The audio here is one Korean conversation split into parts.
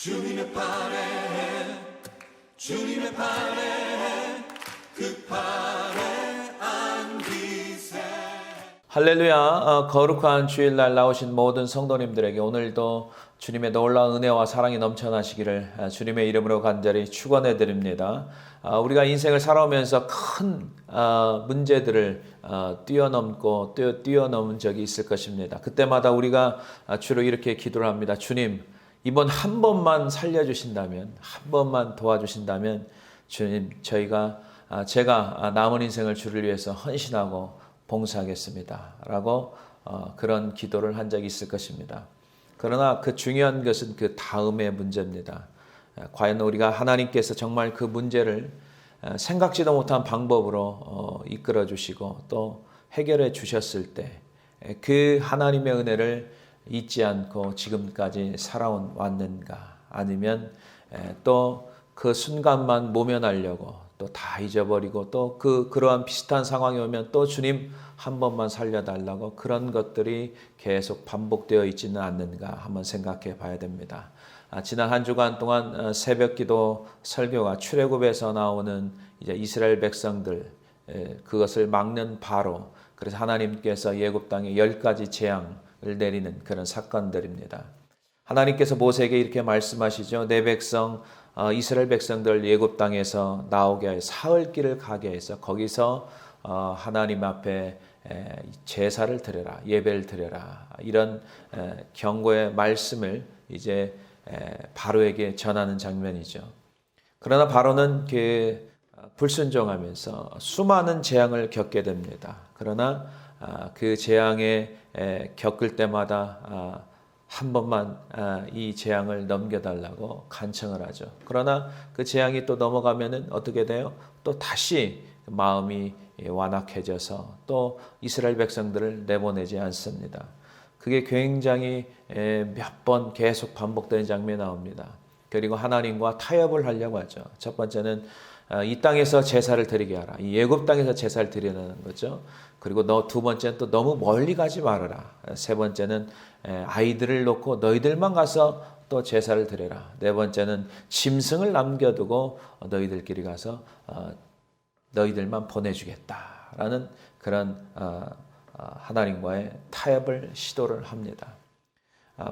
주님의 팔에 주님의 팔에 그 팔에 안기세. 할렐루야. 거룩한 주일날 나오신 모든 성도님들에게 오늘도 주님의 놀라운 은혜와 사랑이 넘쳐나시기를 주님의 이름으로 간절히 축원해 드립니다. 우리가 인생을 살아오면서 큰 문제들을 뛰어넘고 뛰어넘은 적이 있을 것입니다. 그때마다 우리가 주로 이렇게 기도를 합니다. 주님, 이번 한 번만 살려주신다면, 한 번만 도와주신다면, 주님, 제가 남은 인생을 주를 위해서 헌신하고 봉사하겠습니다. 라고 그런 기도를 한 적이 있을 것입니다. 그러나 그 중요한 것은 그 다음의 문제입니다. 과연 우리가 하나님께서 정말 그 문제를 생각지도 못한 방법으로 이끌어 주시고 또 해결해 주셨을 때 그 하나님의 은혜를 잊지 않고 지금까지 살아왔는가, 아니면 또 그 순간만 모면하려고 또 다 잊어버리고 또 그러한 비슷한 상황이 오면 또 주님 한 번만 살려달라고 그런 것들이 계속 반복되어 있지는 않는가 한번 생각해 봐야 됩니다. 지난 한 주간 동안 새벽기도 설교가 출애굽에서 나오는 이제 이스라엘 백성들 그것을 막는 바로, 그래서 하나님께서 애굽 땅에 10가지 재앙을 내리는 그런 사건들입니다. 하나님께서 모세에게 이렇게 말씀하시죠. 내 백성 이스라엘 백성들 애굽 땅에서 나오게 하여 사흘 길을 가게 해서 거기서 하나님 앞에 제사를 드려라, 예배를 드려라, 이런 경고의 말씀을 이제 바로에게 전하는 장면이죠. 그러나 바로는 그 불순종하면서 수많은 재앙을 겪게 됩니다. 그러나 그 재앙에 겪을 때마다 한 번만 이 재앙을 넘겨달라고 간청을 하죠. 그러나 그 재앙이 또 넘어가면은 어떻게 돼요? 또 다시 마음이 완악해져서 또 이스라엘 백성들을 내보내지 않습니다. 그게 굉장히 몇 번 계속 반복되는 장면이 나옵니다. 그리고 하나님과 타협을 하려고 하죠. 첫 번째는 이 땅에서 제사를 드리게 하라. 이 애굽 땅에서 제사를 드리는 거죠. 그리고 두 번째는 또 너무 멀리 가지 말아라. 세 번째는 아이들을 놓고 너희들만 가서 또 제사를 드려라. 네 번째는 짐승을 남겨두고 너희들끼리 가서 너희들만 보내주겠다라는 그런 하나님과의 타협을 시도를 합니다.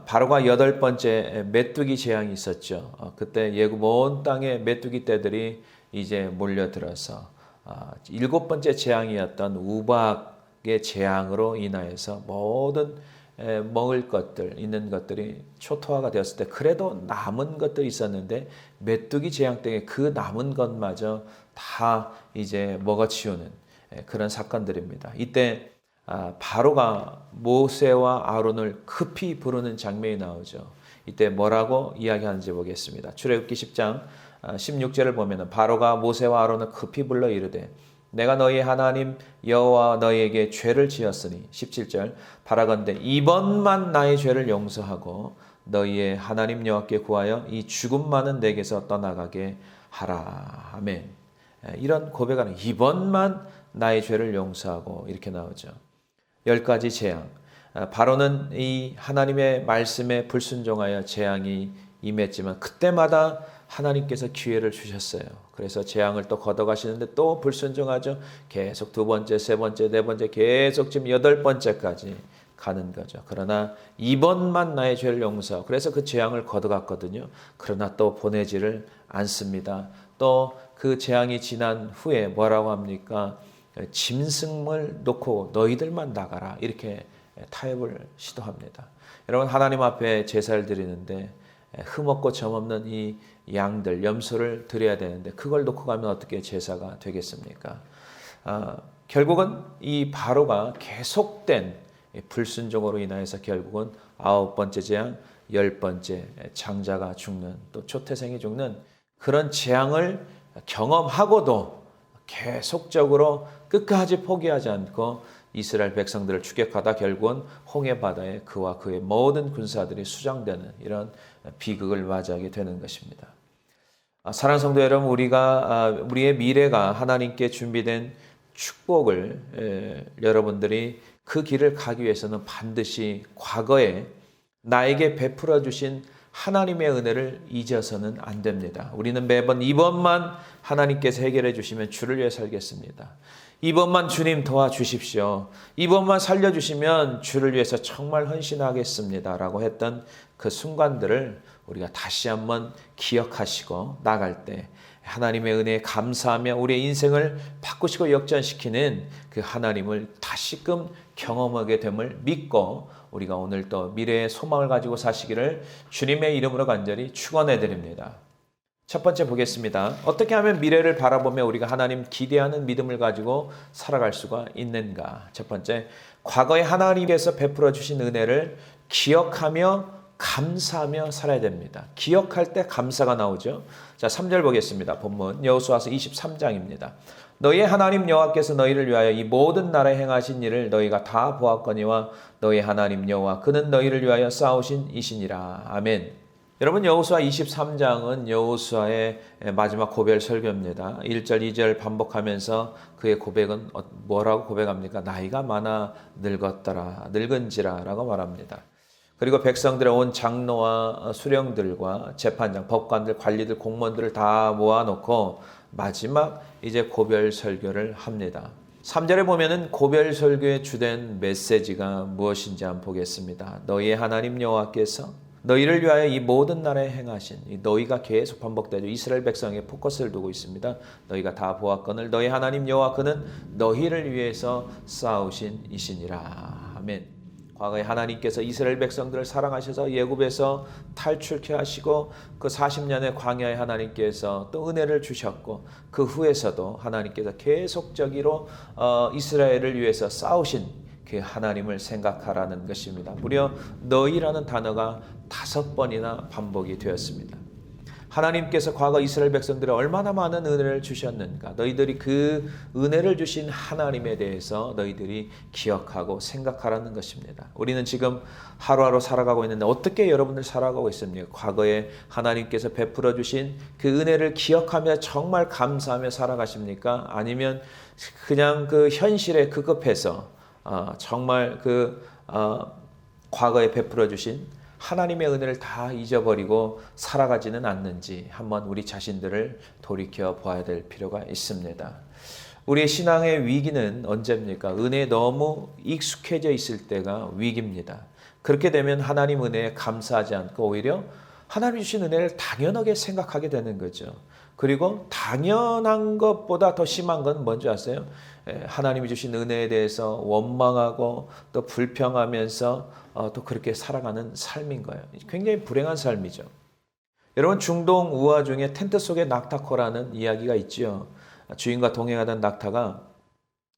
바로가 8번째 메뚜기 재앙이 있었죠. 그때 애굽 온 땅에 메뚜기 떼들이 이제 몰려들어서 7번째 재앙이었던 우박의 재앙으로 인하여서 모든 먹을 것들, 있는 것들이 초토화가 되었을 때 그래도 남은 것들이 있었는데 메뚜기 재앙 때문에 그 남은 것마저 다 이제 먹어치우는 그런 사건들입니다. 이때 바로가 모세와 아론을 급히 부르는 장면이 나오죠. 이때 뭐라고 이야기하는지 보겠습니다. 출애굽기 10장 16절을 보면 바로가 모세와 아론을 급히 불러 이르되 내가 너희 하나님 여호와 너희에게 죄를 지었으니 17절 바라건대 이번만 나의 죄를 용서하고 너희의 하나님 여호와께 구하여 이 죽음 많은 내게서 떠나가게 하라. 아멘. 이런 고백하는 이번만 나의 죄를 용서하고 이렇게 나오죠. 10가지 재앙. 바로는 이 하나님의 말씀에 불순종하여 재앙이 임했지만 그때마다 하나님께서 기회를 주셨어요. 그래서 재앙을 또 걷어가시는데 또 불순종하죠. 계속 두 번째, 세 번째, 네 번째 계속 지금 8번째까지 가는 거죠. 그러나 이번만 나의 죄를 용서하고 그래서 그 재앙을 걷어갔거든요. 그러나 또 보내지를 않습니다. 또 그 재앙이 지난 후에 뭐라고 합니까? 짐승을 놓고 너희들만 나가라. 이렇게 타협을 시도합니다. 여러분, 하나님 앞에 제사를 드리는데 흠없고 점없는 이 양들, 염소를 드려야 되는데 그걸 놓고 가면 어떻게 제사가 되겠습니까? 결국은 이 바로가 계속된 불순종으로 인하여서 결국은 9번째 재앙, 10번째 장자가 죽는, 또 초태생이 죽는 그런 재앙을 경험하고도 계속적으로 끝까지 포기하지 않고 이스라엘 백성들을 추격하다 결국은 홍해 바다에 그와 그의 모든 군사들이 수장되는 이런 비극을 맞이하게 되는 것입니다. 사랑하는 성도 여러분, 우리의 미래가 하나님께 준비된 축복을 여러분들이 그 길을 가기 위해서는 반드시 과거에 나에게 베풀어 주신 하나님의 은혜를 잊어서는 안 됩니다. 우리는 매번 이번만 하나님께서 해결해 주시면 주를 위해 살겠습니다. 이번만 주님 도와주십시오. 이번만 살려주시면 주를 위해서 정말 헌신하겠습니다. 라고 했던 그 순간들을 우리가 다시 한번 기억하시고 나갈 때 하나님의 은혜에 감사하며 우리의 인생을 바꾸시고 역전시키는 그 하나님을 다시금 경험하게 됨을 믿고 우리가 오늘 또 미래의 소망을 가지고 사시기를 주님의 이름으로 간절히 축원해 드립니다. 첫 번째 보겠습니다. 어떻게 하면 미래를 바라보며 우리가 하나님 기대하는 믿음을 가지고 살아갈 수가 있는가? 첫 번째, 과거에 하나님께서 베풀어 주신 은혜를 기억하며 감사하며 살아야 됩니다. 기억할 때 감사가 나오죠. 자, 3절 보겠습니다. 본문 여호수아서 23장입니다. 너희의 하나님 여호와께서 너희를 위하여 이 모든 나라에 행하신 일을 너희가 다 보았거니와 너희 하나님 여호와 그는 너희를 위하여 싸우신 이시니라. 아멘. 여러분, 여호수아 23장은 여호수아의 마지막 고별 설교입니다. 1절, 2절 반복하면서 그의 고백은 뭐라고 고백합니까? 나이가 많아 늙었더라, 늙은지라 라고 말합니다. 그리고 백성들의 온 장로와 수령들과 재판장, 법관들, 관리들, 공무원들을 다 모아놓고 마지막 이제 고별 설교를 합니다. 3절에 보면은 고별 설교의 주된 메시지가 무엇인지 한번 보겠습니다. 너희의 하나님 여호와께서 너희를 위하여 이 모든 나라에 행하신, 이 너희가 계속 반복되죠. 이스라엘 백성에 포커스를 두고 있습니다. 너희가 다 보았거늘 너희 하나님 여호와 그는 너희를 위해서 싸우신 이시니라. 아멘. 과거에 하나님께서 이스라엘 백성들을 사랑하셔서 예굽에서 탈출케 하시고 그 40년의 광야에 하나님께서 또 은혜를 주셨고 그 후에서도 하나님께서 계속적으로 이스라엘을 위해서 싸우신 그 하나님을 생각하라는 것입니다. 무려 너희라는 단어가 5번이나 반복이 되었습니다. 하나님께서 과거 이스라엘 백성들에 얼마나 많은 은혜를 주셨는가. 너희들이 그 은혜를 주신 하나님에 대해서 너희들이 기억하고 생각하라는 것입니다. 우리는 지금 하루하루 살아가고 있는데 어떻게 여러분들 살아가고 있습니까? 과거에 하나님께서 베풀어 주신 그 은혜를 기억하며 정말 감사하며 살아가십니까? 아니면 그냥 그 현실에 급급해서 정말 과거에 베풀어 주신 하나님의 은혜를 다 잊어버리고 살아가지는 않는지 한번 우리 자신들을 돌이켜 보아야 될 필요가 있습니다. 우리의 신앙의 위기는 언제입니까? 은혜에 너무 익숙해져 있을 때가 위기입니다. 그렇게 되면 하나님 은혜에 감사하지 않고 오히려 하나님 주신 은혜를 당연하게 생각하게 되는 거죠. 그리고 당연한 것보다 더 심한 건 뭔지 아세요? 하나님이 주신 은혜에 대해서 원망하고 또 불평하면서 또 그렇게 살아가는 삶인 거예요. 굉장히 불행한 삶이죠. 여러분, 중동 우화 중에 텐트 속의 낙타코라는 이야기가 있지요. 주인과 동행하던 낙타가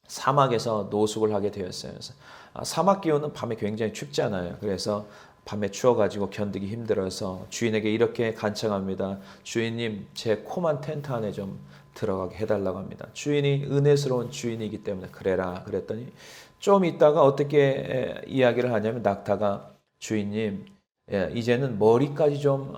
사막에서 노숙을 하게 되었어요. 그래서 사막 기온은 밤에 굉장히 춥잖아요. 그래서 밤에 추워가지고 견디기 힘들어서 주인에게 이렇게 간청합니다. 주인님, 제 코만 텐트 안에 좀 들어가게 해달라고 합니다. 주인이 은혜스러운 주인이기 때문에 그래라 그랬더니 좀 있다가 어떻게 이야기를 하냐면 낙타가 주인님, 이제는 머리까지 좀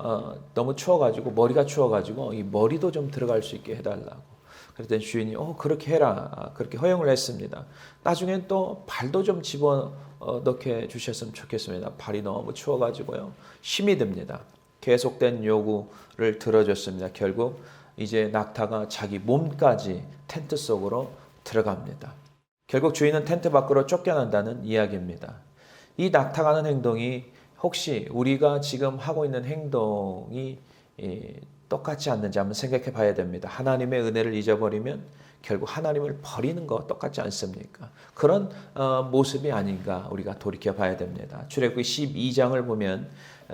너무 추워가지고 머리가 추워가지고 이 머리도 좀 들어갈 수 있게 해달라고. 그랬더니 주인이 그렇게 해라. 그렇게 허용을 했습니다. 나중엔 또 발도 좀 집어넣게 주셨으면 좋겠습니다. 발이 너무 추워가지고요. 힘이 듭니다. 계속된 요구를 들어줬습니다. 결국 이제 낙타가 자기 몸까지 텐트 속으로 들어갑니다. 결국 주인은 텐트 밖으로 쫓겨난다는 이야기입니다. 이 낙타가 하는 행동이 혹시 우리가 지금 하고 있는 행동이 똑같지 않는지 한번 생각해 봐야 됩니다. 하나님의 은혜를 잊어버리면 결국 하나님을 버리는 거 똑같지 않습니까? 그런 모습이 아닌가 우리가 돌이켜 봐야 됩니다. 출애굽기 12장을 보면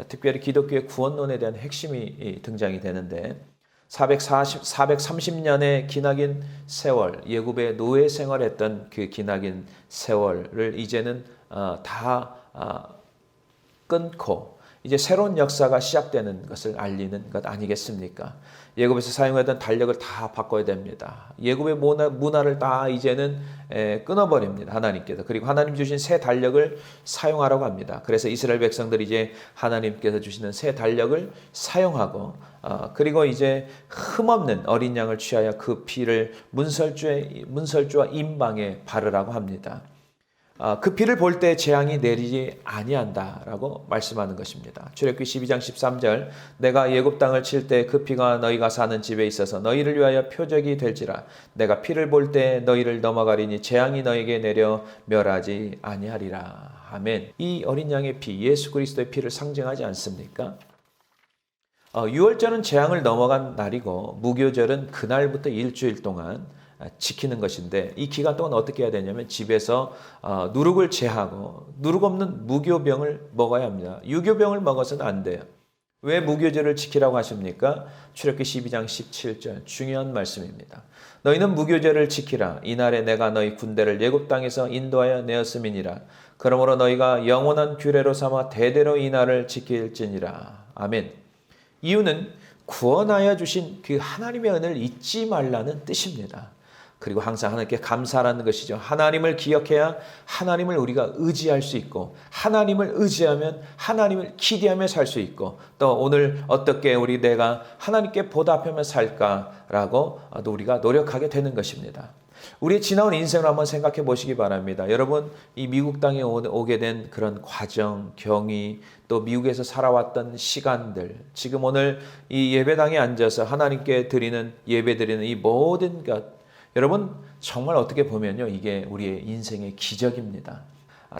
특별히 기독교의 구원론에 대한 핵심이 등장이 되는데 430년의 기나긴 세월, 예굽의 노예 생활했던 그 기나긴 세월을 이제는 다 끊고 이제 새로운 역사가 시작되는 것을 알리는 것 아니겠습니까? 예굽에서 사용하던 달력을 다 바꿔야 됩니다. 예굽의 문화를 다 이제는 끊어버립니다. 하나님께서. 그리고 하나님 주신 새 달력을 사용하라고 합니다. 그래서 이스라엘 백성들이 이제 하나님께서 주시는 새 달력을 사용하고 그리고 이제 흠없는 어린 양을 취하여 그 피를 문설주와 임방에 바르라고 합니다. 그 피를 볼 때 재앙이 내리지 아니한다라고 말씀하는 것입니다. 출애굽기 12장 13절 내가 예굽 땅을 칠 때 그 피가 너희가 사는 집에 있어서 너희를 위하여 표적이 될지라 내가 피를 볼 때 너희를 넘어가리니 재앙이 너희에게 내려 멸하지 아니하리라. 아멘. 이 어린 양의 피, 예수 그리스도의 피를 상징하지 않습니까? 유월절은 재앙을 넘어간 날이고 무교절은 그날부터 일주일 동안 지키는 것인데 이 기간 동안 어떻게 해야 되냐면 집에서 누룩을 제하고 누룩 없는 무교병을 먹어야 합니다. 유교병을 먹어서는 안 돼요. 왜 무교절을 지키라고 하십니까? 출애굽기 12장 17절 중요한 말씀입니다. 너희는 무교절을 지키라. 이날에 내가 너희 군대를 애굽 땅에서 인도하여 내었음이니라. 그러므로 너희가 영원한 규례로 삼아 대대로 이 날을 지킬지니라. 아멘. 이유는 구원하여 주신 그 하나님의 은혜를 잊지 말라는 뜻입니다. 그리고 항상 하나님께 감사하는 것이죠. 하나님을 기억해야 하나님을 우리가 의지할 수 있고 하나님을 의지하면 하나님을 기대하며 살 수 있고 또 오늘 어떻게 내가 하나님께 보답하며 살까라고 또 우리가 노력하게 되는 것입니다. 우리의 지나온 인생을 한번 생각해 보시기 바랍니다. 여러분 이 미국 땅에 오게 된 그런 과정, 경위 또 미국에서 살아왔던 시간들 지금 오늘 이 예배당에 앉아서 하나님께 드리는 예배 드리는 이 모든 것 여러분 정말 어떻게 보면요 이게 우리의 인생의 기적입니다.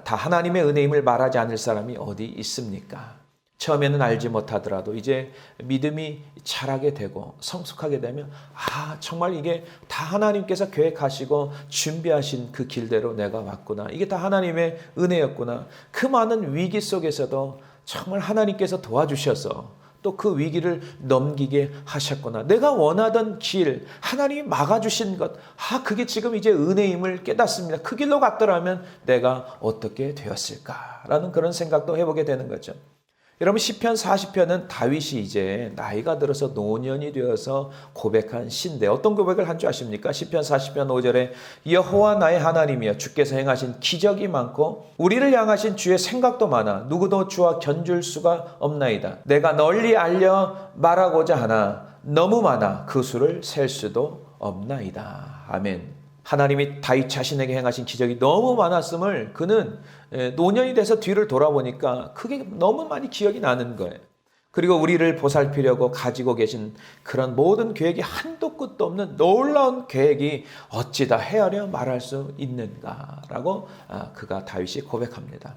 다 하나님의 은혜임을 말하지 않을 사람이 어디 있습니까? 처음에는 알지 못하더라도 이제 믿음이 자라게 되고 성숙하게 되면 정말 이게 다 하나님께서 계획하시고 준비하신 그 길대로 내가 왔구나. 이게 다 하나님의 은혜였구나. 그 많은 위기 속에서도 정말 하나님께서 도와주셔서 또 그 위기를 넘기게 하셨구나. 내가 원하던 길, 하나님이 막아주신 것, 그게 지금 이제 은혜임을 깨닫습니다. 그 길로 갔더라면 내가 어떻게 되었을까라는 그런 생각도 해보게 되는 거죠. 여러분 시편 40편은 다윗이 이제 나이가 들어서 노년이 되어서 고백한 시인데 어떤 고백을 한 줄 아십니까? 시편 40편 5절에 여호와 나의 하나님이여 주께서 행하신 기적이 많고 우리를 향하신 주의 생각도 많아 누구도 주와 견줄 수가 없나이다. 내가 널리 알려 말하고자 하나 너무 많아 그 수를 셀 수도 없나이다. 아멘. 하나님이 다윗 자신에게 행하신 기적이 너무 많았음을 그는 노년이 돼서 뒤를 돌아보니까 그게 너무 많이 기억이 나는 거예요. 그리고 우리를 보살피려고 가지고 계신 그런 모든 계획이 한도 끝도 없는 놀라운 계획이 어찌다 헤아려 말할 수 있는가라고 그가 다윗이 고백합니다.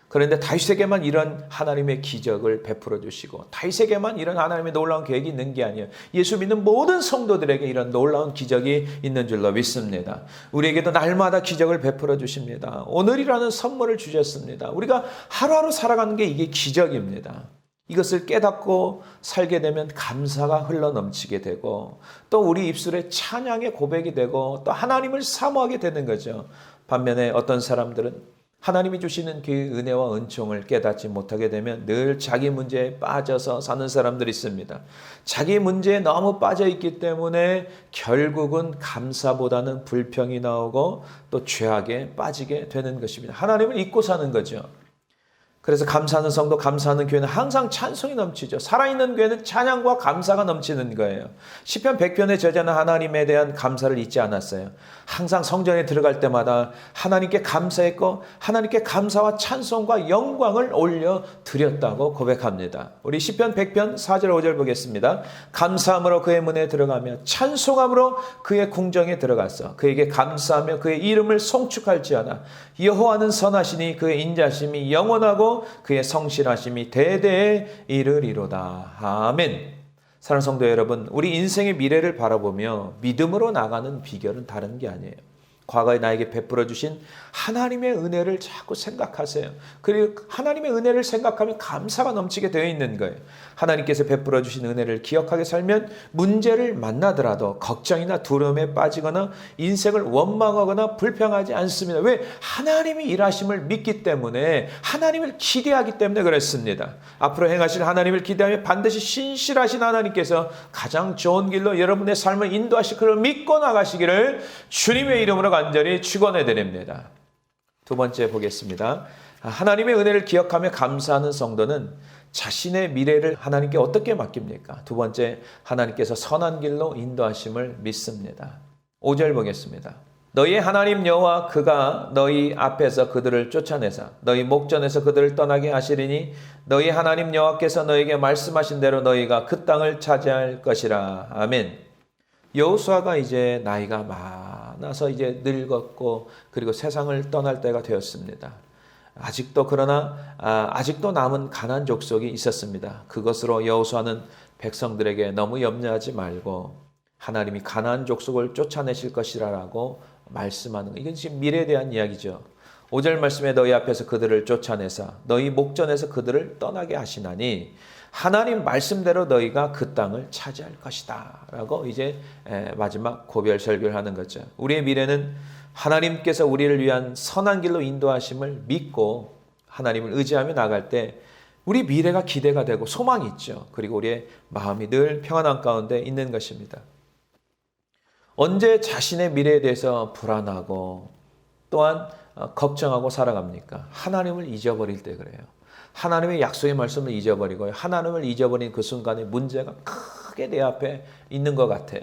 그런데 다윗에게만 이런 하나님의 기적을 베풀어 주시고 다윗에게만 이런 하나님의 놀라운 계획이 있는 게 아니에요. 예수 믿는 모든 성도들에게 이런 놀라운 기적이 있는 줄로 믿습니다. 우리에게도 날마다 기적을 베풀어 주십니다. 오늘이라는 선물을 주셨습니다. 우리가 하루하루 살아가는 게 이게 기적입니다. 이것을 깨닫고 살게 되면 감사가 흘러넘치게 되고 또 우리 입술에 찬양의 고백이 되고 또 하나님을 사모하게 되는 거죠. 반면에 어떤 사람들은 하나님이 주시는 그 은혜와 은총을 깨닫지 못하게 되면 늘 자기 문제에 빠져서 사는 사람들이 있습니다. 자기 문제에 너무 빠져 있기 때문에 결국은 감사보다는 불평이 나오고 또 죄악에 빠지게 되는 것입니다. 하나님을 잊고 사는 거죠. 그래서 감사하는 성도, 감사하는 교회는 항상 찬송이 넘치죠. 살아있는 교회는 찬양과 감사가 넘치는 거예요. 시편 100편의 저자는 하나님에 대한 감사를 잊지 않았어요. 항상 성전에 들어갈 때마다 하나님께 감사했고 하나님께 감사와 찬송과 영광을 올려드렸다고 고백합니다. 우리 시편 100편 4절 5절 보겠습니다. 감사함으로 그의 문에 들어가며 찬송함으로 그의 궁정에 들어가서 그에게 감사하며 그의 이름을 송축할지어다. 여호와는 선하시니 그의 인자심이 영원하고 그의 성실하심이 대대에 이르리로다. 아멘. 사랑하는 성도 여러분, 우리 인생의 미래를 바라보며 믿음으로 나가는 비결은 다른 게 아니에요. 과거에 나에게 베풀어 주신 하나님의 은혜를 자꾸 생각하세요. 그리고 하나님의 은혜를 생각하면 감사가 넘치게 되어 있는 거예요. 하나님께서 베풀어 주신 은혜를 기억하게 살면 문제를 만나더라도 걱정이나 두려움에 빠지거나 인생을 원망하거나 불평하지 않습니다. 왜? 하나님이 일하심을 믿기 때문에 하나님을 기대하기 때문에 그렇습니다. 앞으로 행하실 하나님을 기대하며 반드시 신실하신 하나님께서 가장 좋은 길로 여러분의 삶을 인도하실 것을 믿고 나가시기를 주님의 이름으로 간절히 축원해 드립니다. 두 번째 보겠습니다. 하나님의 은혜를 기억하며 감사하는 성도는 자신의 미래를 하나님께 어떻게 맡깁니까? 두 번째, 하나님께서 선한 길로 인도하심을 믿습니다. 5절 보겠습니다. 너희 하나님 여호와 그가 너희 앞에서 그들을 쫓아내사 너희 목전에서 그들을 떠나게 하시리니 너희 하나님 여호와께서 너희에게 말씀하신 대로 너희가 그 땅을 차지할 것이라. 아멘. 여호수아가 이제 나이가 많아서 이제 늙었고 그리고 세상을 떠날 때가 되었습니다. 아직도 그러나 아직도 남은 가나안 족속이 있었습니다. 그것으로 여호수아는 백성들에게 너무 염려하지 말고 하나님이 가나안 족속을 쫓아내실 것이라고 말씀하는 거. 이건 지금 미래에 대한 이야기죠. 5절 말씀에 너희 앞에서 그들을 쫓아내사 너희 목전에서 그들을 떠나게 하시나니 하나님 말씀대로 너희가 그 땅을 차지할 것이다 라고 이제 마지막 고별 설교를 하는 거죠. 우리의 미래는 하나님께서 우리를 위한 선한 길로 인도하심을 믿고 하나님을 의지하며 나갈 때 우리 미래가 기대가 되고 소망이 있죠. 그리고 우리의 마음이 늘 평안한 가운데 있는 것입니다. 언제 자신의 미래에 대해서 불안하고 또한 걱정하고 살아갑니까? 하나님을 잊어버릴 때 그래요. 하나님의 약속의 말씀을 잊어버리고요. 하나님을 잊어버린 그 순간에 문제가 크게 내 앞에 있는 것 같아요.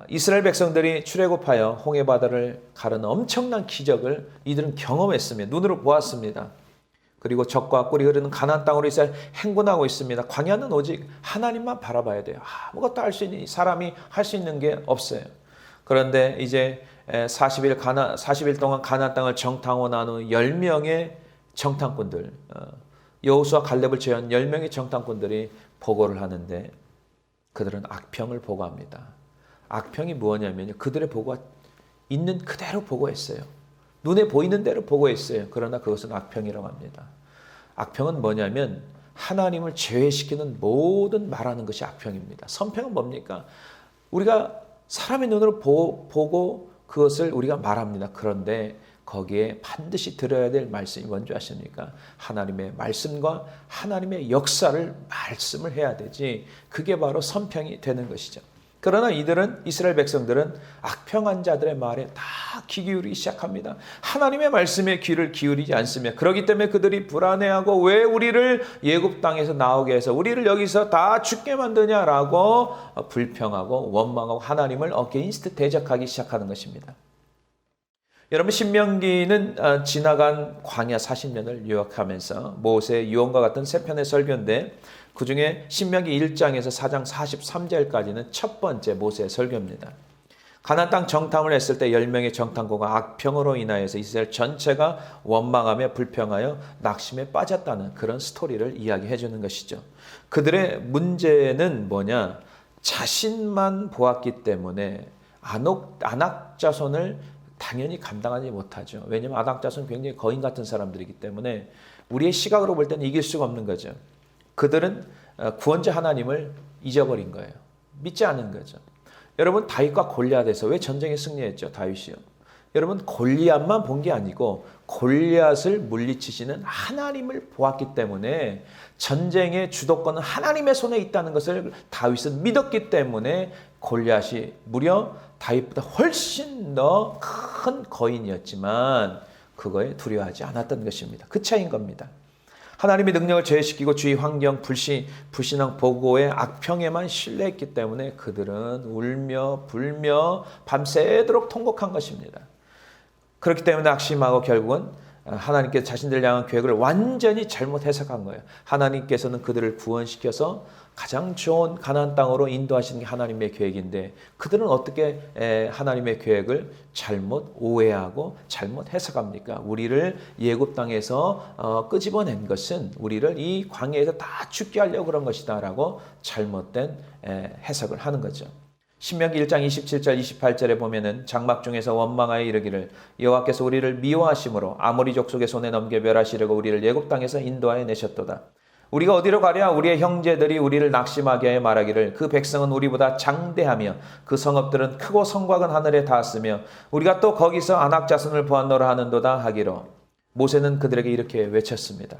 이스라엘 백성들이 출애굽하여 홍해바다를 가르는 엄청난 기적을 이들은 경험했으며 눈으로 보았습니다. 그리고 적과 꿀이 흐르는 가나안 땅으로 이스라엘 행군하고 있습니다. 광야는 오직 하나님만 바라봐야 돼요. 아무것도 할 수 있는 사람이 할 수 있는 게 없어요. 그런데 이제 40일 동안 가나안 땅을 정탐하고 난 후 10명의 정탐꾼들, 여호수아 갈렙을 제외한 10명의 정탐꾼들이 보고를 하는데 그들은 악평을 보고합니다. 악평이 뭐냐면요. 그들의 보고가 있는 그대로 보고했어요. 눈에 보이는 대로 보고했어요. 그러나 그것은 악평이라고 합니다. 악평은 뭐냐면 하나님을 제외시키는 모든 말하는 것이 악평입니다. 선평은 뭡니까? 우리가 사람의 눈으로 보고 그것을 우리가 말합니다. 그런데 거기에 반드시 들어야 될 말씀이 뭔지 아십니까? 하나님의 말씀과 하나님의 역사를 말씀을 해야 되지 그게 바로 선평이 되는 것이죠. 그러나 이스라엘 백성들은 악평한 자들의 말에 다 귀 기울이기 시작합니다. 하나님의 말씀에 귀를 기울이지 않으며 그렇기 때문에 그들이 불안해하고 왜 우리를 애굽 땅에서 나오게 해서 우리를 여기서 다 죽게 만드냐라고 불평하고 원망하고 하나님을 어게인스트 대적하기 시작하는 것입니다. 여러분 신명기는 지나간 광야 40년을 요약하면서 모세의 유언과 같은 세 편의 설교인데 그중에 신명기 1장에서 4장 43절까지는 첫 번째 모세의 설교입니다. 가나안 땅 정탐을 했을 때 10명의 정탐꾼과 악평으로 인하여서 이스라엘 전체가 원망하며 불평하여 낙심에 빠졌다는 그런 스토리를 이야기해 주는 것이죠. 그들의 문제는 뭐냐? 자신만 보았기 때문에 안악 자손을 당연히 감당하지 못하죠. 왜냐하면 안악 자손은 굉장히 거인 같은 사람들이기 때문에 우리의 시각으로 볼 때는 이길 수가 없는 거죠. 그들은 구원자 하나님을 잊어버린 거예요. 믿지 않은 거죠. 여러분 다윗과 골리앗에서 왜 전쟁에 승리했죠? 다윗이요. 여러분 골리앗만 본 게 아니고 골리앗을 물리치시는 하나님을 보았기 때문에 전쟁의 주도권은 하나님의 손에 있다는 것을 다윗은 믿었기 때문에 골리앗이 무려 다윗보다 훨씬 더 큰 거인이었지만 그거에 두려워하지 않았던 것입니다. 그 차이인 겁니다. 하나님의 능력을 제외시키고 주위 환경, 불신앙 보고의 악평에만 신뢰했기 때문에 그들은 울며 불며 밤새도록 통곡한 것입니다. 그렇기 때문에 낙심하고 결국은 하나님께서 자신들을 향한 계획을 완전히 잘못 해석한 거예요. 하나님께서는 그들을 구원시켜서 가장 좋은 가나안 땅으로 인도하시는 게 하나님의 계획인데 그들은 어떻게 하나님의 계획을 잘못 오해하고 잘못 해석합니까? 우리를 애굽 땅에서 끄집어낸 것은 우리를 이 광야에서 다 죽게 하려고 그런 것이다 라고 잘못된 해석을 하는 거죠. 신명기 1장 27절 28절에 보면은 장막 중에서 원망하여 이르기를 여호와께서 우리를 미워하심으로 아모리 족속의 손에 넘겨 멸하시려고 우리를 애굽 땅에서 인도하여 내셨도다. 우리가 어디로 가랴? 우리의 형제들이 우리를 낙심하게 하여 말하기를 그 백성은 우리보다 장대하며 그 성읍들은 크고 성곽은 하늘에 닿았으며 우리가 또 거기서 안악 자손을 보았노라 하는도다 하기로 모세는 그들에게 이렇게 외쳤습니다.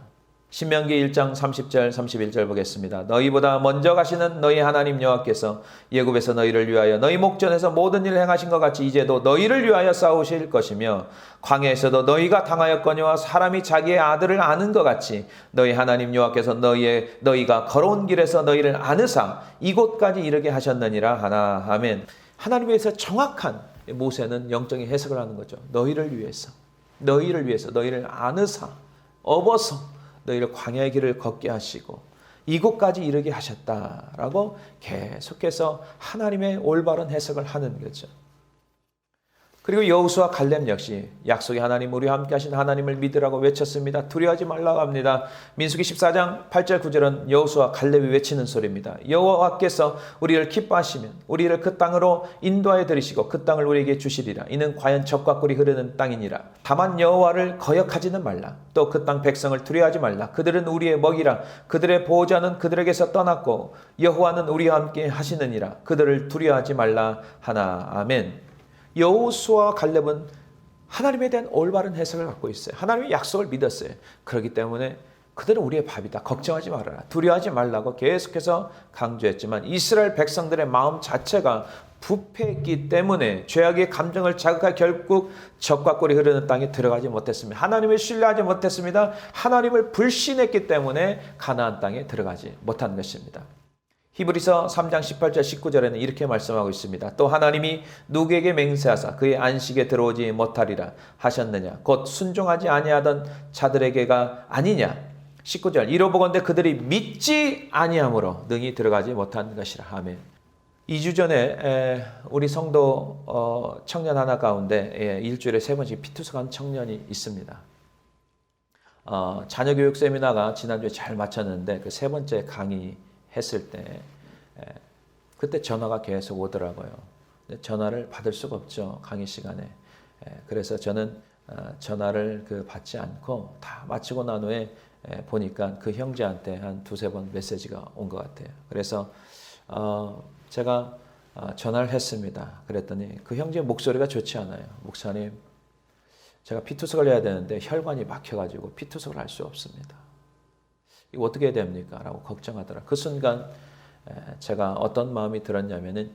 신명기 1장 30절 31절 보겠습니다. 너희보다 먼저 가시는 너희 하나님 여호와께서 애굽에서 너희를 위하여 너희 목전에서 모든 일을 행하신 것 같이 이제도 너희를 위하여 싸우실 것이며 광야에서도 너희가 당하였거니와 사람이 자기의 아들을 아는 것 같이 너희 하나님 여호와께서 너희가 걸어온 길에서 너희를 아느사 이곳까지 이르게 하셨느니라 하나. 아멘. 하나님께서 정확한 모세는 영적인 해석을 하는 거죠. 너희를 위해서, 너희를 안으사, 업어서 너희를 광야의 길을 걷게 하시고 이곳까지 이르게 하셨다라고 계속해서 하나님의 올바른 해석을 하는 거죠. 그리고 여호수아 갈렙 역시 약속의 하나님, 우리와 함께 하신 하나님을 믿으라고 외쳤습니다. 두려워하지 말라고 합니다. 민수기 14장 8절 9절은 여호수아 갈렙이 외치는 소리입니다. 여호와께서 우리를 기뻐하시면 우리를 그 땅으로 인도하여 들이시고 그 땅을 우리에게 주시리라. 이는 과연 젖과 꿀이 흐르는 땅이니라. 다만 여호와를 거역하지는 말라. 또 그 땅 백성을 두려워하지 말라. 그들은 우리의 먹이라. 그들의 보호자는 그들에게서 떠났고 여호와는 우리와 함께 하시느니라. 그들을 두려워하지 말라 하나. 아멘. 여호수아와 갈렙은 하나님에 대한 올바른 해석을 갖고 있어요. 하나님의 약속을 믿었어요. 그렇기 때문에 그들은 우리의 밥이다. 걱정하지 말아라. 두려워하지 말라고 계속해서 강조했지만 이스라엘 백성들의 마음 자체가 부패했기 때문에 죄악의 감정을 자극하여 결국 젖과 꿀이 흐르는 땅에 들어가지 못했습니다. 하나님을 신뢰하지 못했습니다. 하나님을 불신했기 때문에 가나안 땅에 들어가지 못한 것입니다. 히브리서 3장 18절 19절에는 이렇게 말씀하고 있습니다. 또 하나님이 누구에게 맹세하사 그의 안식에 들어오지 못하리라 하셨느냐. 곧 순종하지 아니하던 자들에게가 아니냐. 19절 이로보건대 그들이 믿지 아니함으로 능히 들어가지 못한 것이라. 아멘. 2주 전에 우리 성도 청년 하나 가운데 일주일에 3번씩 피투스 간 청년이 있습니다. 자녀교육 세미나가 지난주에 잘 마쳤는데 그 3번째 강의 했을 때 그때 전화가 계속 오더라고요. 전화를 받을 수가 없죠. 강의 시간에. 그래서 저는 전화를 받지 않고 다 마치고 난 후에 보니까 그 형제한테 한 2-3번 메시지가 온 것 같아요. 그래서 제가 전화를 했습니다. 그랬더니 그 형제 목소리가 좋지 않아요. 목사님, 제가 피투석을 해야 되는데 혈관이 막혀가지고 피투석을 할 수 없습니다. 이거 어떻게 해야 됩니까? 라고 걱정하더라. 그 순간 제가 어떤 마음이 들었냐면은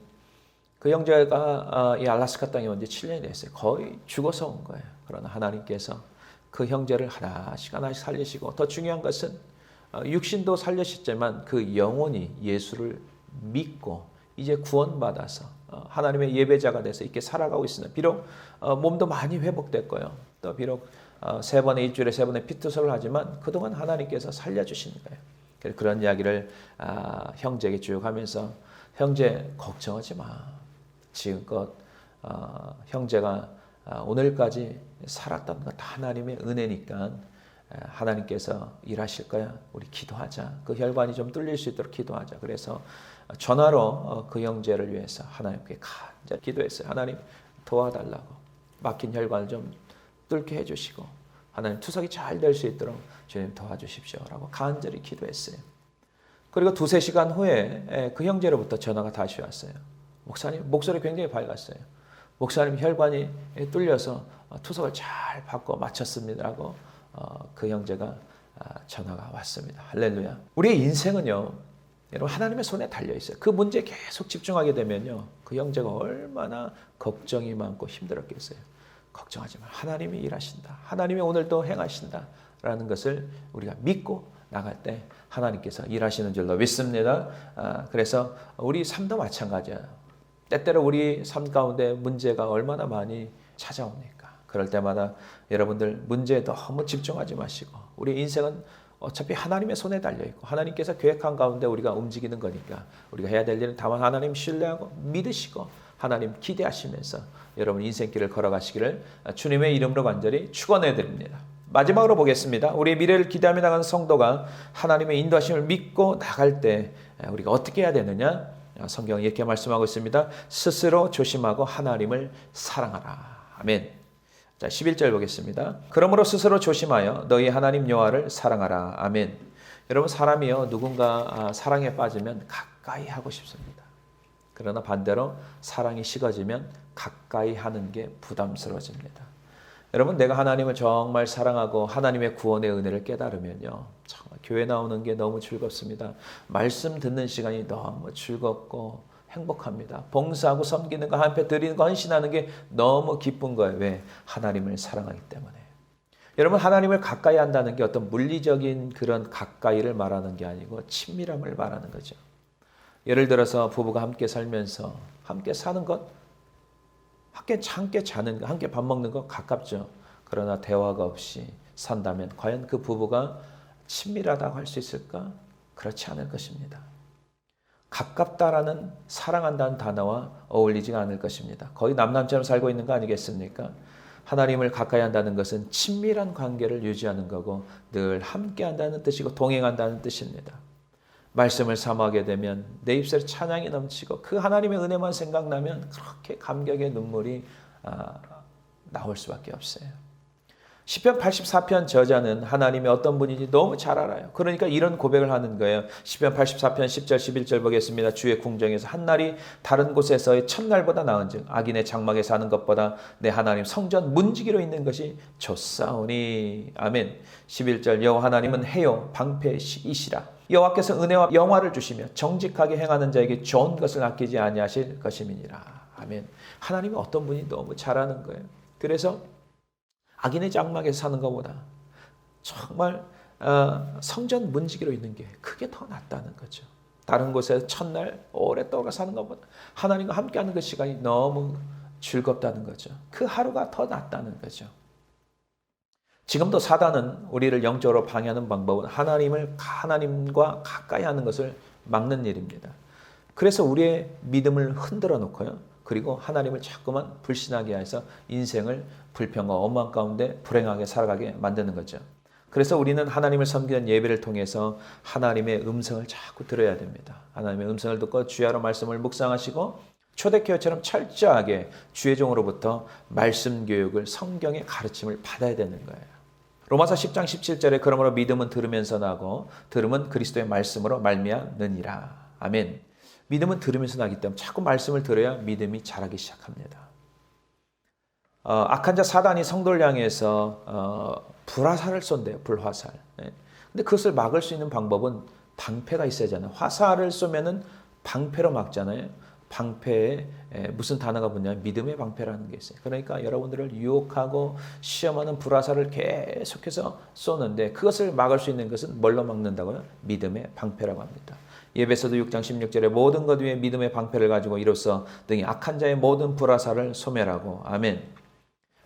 그 형제가 이 알라스카 땅에 온 지 7년이 됐어요. 거의 죽어서 온 거예요. 그러나 하나님께서 그 형제를 하나씩 살리시고 더 중요한 것은 육신도 살리셨지만 그 영혼이 예수를 믿고 이제 구원받아서 하나님의 예배자가 돼서 이렇게 살아가고 있습니다. 비록 몸도 많이 회복됐고요. 또 비록 3번의 일주일에 3번의 피투석을 하지만 그동안 하나님께서 살려주신 거예요. 그런 이야기를 형제에게 쭉 하면서 형제 걱정하지 마. 지금껏 형제가 오늘까지 살았던 것 하나님의 은혜니까 하나님께서 일하실 거야. 우리 기도하자. 그 혈관이 좀 뚫릴 수 있도록 기도하자. 그래서 전화로 그 형제를 위해서 하나님께 간절히 기도했어요. 하나님 도와달라고. 막힌 혈관을 좀 뚫게 해주시고 하나님 투석이 잘 될 수 있도록 주님 도와주십시오 라고 간절히 기도했어요. 그리고 2-3시간 후에 그 형제로부터 전화가 다시 왔어요. 목사님 목소리 굉장히 밝았어요. 목사님 혈관이 뚫려서 투석을 잘 받고 마쳤습니다라고 그 형제가 전화가 왔습니다. 할렐루야. 우리의 인생은요, 여러분 하나님의 손에 달려 있어요. 그 문제에 계속 집중하게 되면요, 그 형제가 얼마나 걱정이 많고 힘들었겠어요. 걱정하지 마. 하나님이 일하신다. 하나님이 오늘도 행하신다라는 것을 우리가 믿고 나갈 때 하나님께서 일하시는 줄로 믿습니다. 그래서 우리 삶도 마찬가지예요. 때때로 우리 삶 가운데 문제가 얼마나 많이 찾아옵니까? 그럴 때마다 여러분들 문제에 너무 집중하지 마시고 우리 인생은 어차피 하나님의 손에 달려있고 하나님께서 계획한 가운데 우리가 움직이는 거니까 우리가 해야 될 일은 다만 하나님 신뢰하고 믿으시고 하나님 기대하시면서 여러분 인생길을 걸어가시기를 주님의 이름으로 간절히 축원해 드립니다. 마지막으로 보겠습니다. 우리의 미래를 기대하며 나가는 성도가 하나님의 인도하심을 믿고 나갈 때 우리가 어떻게 해야 되느냐? 성경은 이렇게 말씀하고 있습니다. 스스로 조심하고 하나님을 사랑하라. 아멘. 자, 11절 보겠습니다. 그러므로 스스로 조심하여 너희 하나님 여호와를 사랑하라. 아멘. 여러분 사람이요 누군가 사랑에 빠지면 가까이 하고 싶습니다. 그러나 반대로 사랑이 식어지면 가까이 하는 게 부담스러워집니다. 여러분 내가 하나님을 정말 사랑하고 하나님의 구원의 은혜를 깨달으면요 정말 교회 나오는 게 너무 즐겁습니다. 말씀 듣는 시간이 너무 즐겁고 행복합니다. 봉사하고 섬기는 거 한패 드리는 거 헌신하는 게 너무 기쁜 거예요. 왜? 하나님을 사랑하기 때문에. 여러분 하나님을 가까이 한다는 게 어떤 물리적인 그런 가까이를 말하는 게 아니고 친밀함을 말하는 거죠. 예를 들어서 부부가 함께 살면서 함께 사는 것 함께 자는 거, 함께 밥 먹는 거 가깝죠. 그러나 대화가 없이 산다면 과연 그 부부가 친밀하다고 할 수 있을까? 그렇지 않을 것입니다. 가깝다라는 사랑한다는 단어와 어울리지가 않을 것입니다. 거의 남남처럼 살고 있는 거 아니겠습니까? 하나님을 가까이 한다는 것은 친밀한 관계를 유지하는 거고 늘 함께 한다는 뜻이고 동행한다는 뜻입니다. 말씀을 사모하게 되면 내 입술에 찬양이 넘치고 그 하나님의 은혜만 생각나면 그렇게 감격의 눈물이 나올 수밖에 없어요. 시편 84편 저자는 하나님이 어떤 분인지 너무 잘 알아요. 그러니까 이런 고백을 하는 거예요. 시편 84편 10절 11절 보겠습니다. 주의 궁정에서 한날이 다른 곳에서의 첫날보다 나은즉 악인의 장막에 사는 것보다 내 하나님 성전 문지기로 있는 것이 좋사오니. 아멘. 11절 여호와 하나님은 해요 방패이시라. 여호와께서 은혜와 영화를 주시며 정직하게 행하는 자에게 좋은 것을 아끼지 아니하실 것임이니라. 아멘. 하나님이 어떤 분이 너무 잘 아는 거예요. 그래서 악인의 장막에 사는 것보다 정말 성전 문지기로 있는 게 그게 더 낫다는 거죠. 다른 곳에서 첫날 오랫동안 사는 것보다 하나님과 함께하는 그 시간이 너무 즐겁다는 거죠. 그 하루가 더 낫다는 거죠. 지금도 사단은 우리를 영적으로 방해하는 방법은 하나님과 가까이 하는 것을 막는 일입니다. 그래서 우리의 믿음을 흔들어 놓고요. 그리고 하나님을 자꾸만 불신하게 해서 인생을 불평과 원망 가운데 불행하게 살아가게 만드는 거죠. 그래서 우리는 하나님을 섬기는 예배를 통해서 하나님의 음성을 자꾸 들어야 됩니다. 하나님의 음성을 듣고 주야로 말씀을 묵상하시고 초대교회처럼 철저하게 주의 종으로부터 말씀 교육을 성경의 가르침을 받아야 되는 거예요. 로마서 10장 17절에 그러므로 믿음은 들으면서 나고 들음은 그리스도의 말씀으로 말미암느니라. 아멘. 믿음은 들으면서 나기 때문에 자꾸 말씀을 들어야 믿음이 자라기 시작합니다. 악한 자 사단이 성도를 향해서 불화살을 쏜대요. 불화살. 근데 그것을 막을 수 있는 방법은 방패가 있어야 하잖아요. 화살을 쏘면은 방패로 막잖아요. 방패에 무슨 단어가 붙냐면 믿음의 방패라는 게 있어요. 그러니까 여러분들을 유혹하고 시험하는 불화살을 계속해서 쏘는데 그것을 막을 수 있는 것은 뭘로 막는다고요? 믿음의 방패라고 합니다. 예배서도 6장 16절에 모든 것 위에 믿음의 방패를 가지고 이로써 등이 악한 자의 모든 불화살을 소멸하고. 아멘.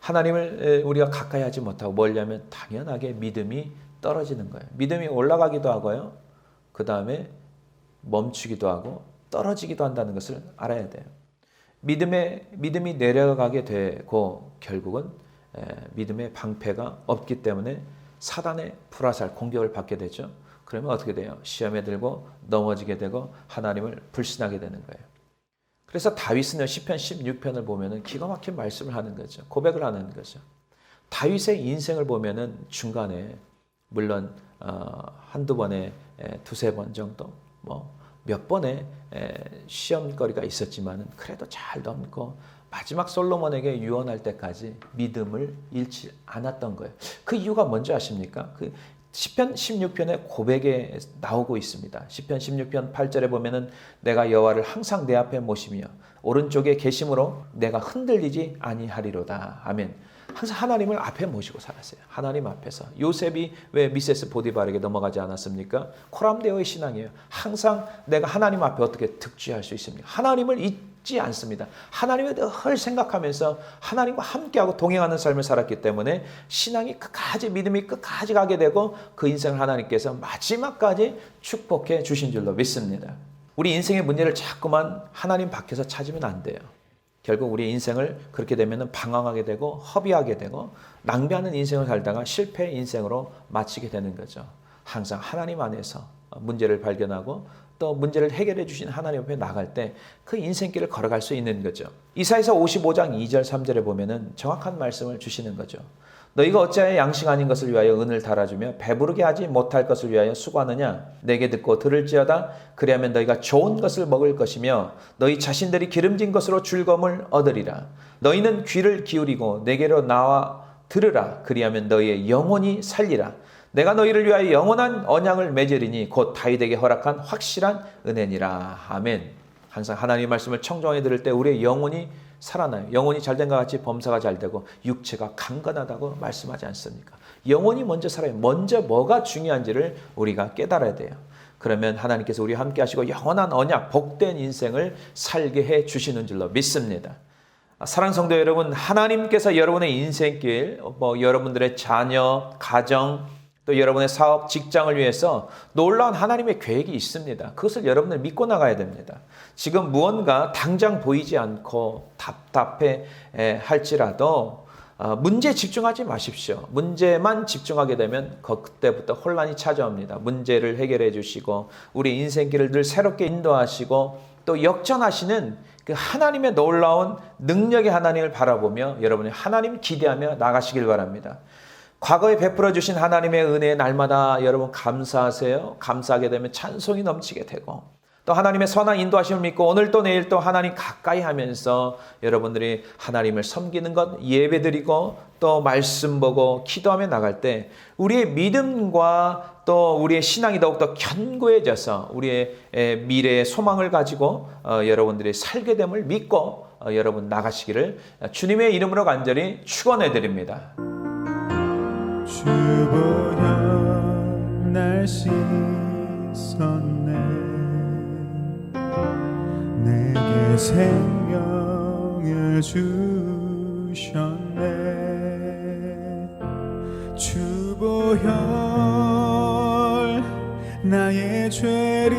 하나님을 우리가 가까이 하지 못하고 멀리하면 당연하게 믿음이 떨어지는 거예요. 믿음이 올라가기도 하고요. 그 다음에 멈추기도 하고 떨어지기도 한다는 것을 알아야 돼요. 믿음이 내려가게 되고 결국은 믿음의 방패가 없기 때문에 사단의 불화살 공격을 받게 되죠. 그러면 어떻게 돼요? 시험에 들고 넘어지게 되고 하나님을 불신하게 되는 거예요. 그래서 다윗은 시편 16편을 보면은 기가 막힌 말씀을 하는 거죠. 고백을 하는 거죠. 다윗의 인생을 보면은 중간에 물론 한두 번에 두세 번 정도 몇 번의 시험거리가 있었지만은 그래도 잘 넘고 마지막 솔로몬에게 유언할 때까지 믿음을 잃지 않았던 거예요. 그 이유가 뭔지 아십니까? 그 시편 16편의 고백에 나오고 있습니다. 시편 16편 8절에 보면은 내가 여호와를 항상 내 앞에 모시며 오른쪽에 계심으로 내가 흔들리지 아니하리로다. 아멘. 항상 하나님을 앞에 모시고 살았어요. 하나님 앞에서. 요셉이 왜 미세스 보디발에게 넘어가지 않았습니까? 코람데오의 신앙이에요. 항상 내가 하나님 앞에 어떻게 득취할 수 있습니까? 하나님을 잊지 않습니다. 하나님을 늘 생각하면서 하나님과 함께하고 동행하는 삶을 살았기 때문에 신앙이 끝까지 믿음이 끝까지 가게 되고 그 인생을 하나님께서 마지막까지 축복해 주신 줄로 믿습니다. 우리 인생의 문제를 자꾸만 하나님 밖에서 찾으면 안 돼요. 결국 우리 인생을 그렇게 되면 방황하게 되고 허비하게 되고 낭비하는 인생을 살다가 실패 인생으로 마치게 되는 거죠. 항상 하나님 안에서 문제를 발견하고 또 문제를 해결해 주신 하나님 앞에 나갈 때 그 인생길을 걸어갈 수 있는 거죠. 이사야서 55장 2절 3절에 보면은 정확한 말씀을 주시는 거죠. 너희가 어찌하여 양식 아닌 것을 위하여 은을 달아주며 배부르게 하지 못할 것을 위하여 수고하느냐? 내게 듣고 들을지어다. 그리하면 너희가 좋은 것을 먹을 것이며 너희 자신들이 기름진 것으로 즐거움을 얻으리라. 너희는 귀를 기울이고 내게로 나와 들으라. 그리하면 너희의 영혼이 살리라. 내가 너희를 위하여 영원한 언약을 맺으리니 곧 다윗에게 허락한 확실한 은혜니라. 아멘. 항상 하나님의 말씀을 청정하게 들을 때 우리의 영혼이 살아나요. 영혼이 잘된 것 같이 범사가 잘 되고 육체가 강건하다고 말씀하지 않습니까? 영혼이 먼저 살아요. 먼저 뭐가 중요한지를 우리가 깨달아야 돼요. 그러면 하나님께서 우리와 함께 하시고 영원한 언약, 복된 인생을 살게 해 주시는 줄로 믿습니다. 사랑 성도 여러분, 하나님께서 여러분의 인생길, 여러분들의 자녀, 가정, 또 여러분의 사업, 직장을 위해서 놀라운 하나님의 계획이 있습니다. 그것을 여러분들 믿고 나가야 됩니다. 지금 무언가 당장 보이지 않고 답답해 할지라도 문제에 집중하지 마십시오. 문제만 집중하게 되면 그때부터 혼란이 찾아옵니다. 문제를 해결해 주시고 우리 인생길을 늘 새롭게 인도하시고 또 역전하시는 그 하나님의 놀라운 능력의 하나님을 바라보며 여러분이 하나님 기대하며 나가시길 바랍니다. 과거에 베풀어 주신 하나님의 은혜에 날마다 여러분 감사하세요. 감사하게 되면 찬송이 넘치게 되고 또 하나님의 선한 인도하심을 믿고 오늘 또 내일 또 하나님 가까이 하면서 여러분들이 하나님을 섬기는 것, 예배드리고 또 말씀 보고 기도하며 나갈 때 우리의 믿음과 또 우리의 신앙이 더욱더 견고해져서 우리의 미래의 소망을 가지고 여러분들이 살게 됨을 믿고 여러분 나가시기를 주님의 이름으로 간절히 축원해 드립니다. 주 보혈 날 씻었네 내게 생명을 주셨네 주 보혈 나의 죄를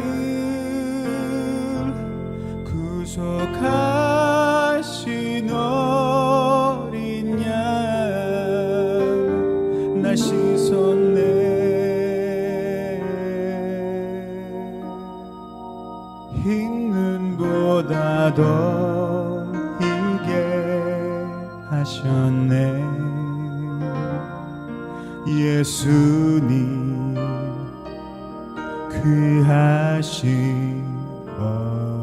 구속하신 어린 양 날 씻었네 흰눈보다 더 희게 하셨네 예수님 귀하신 것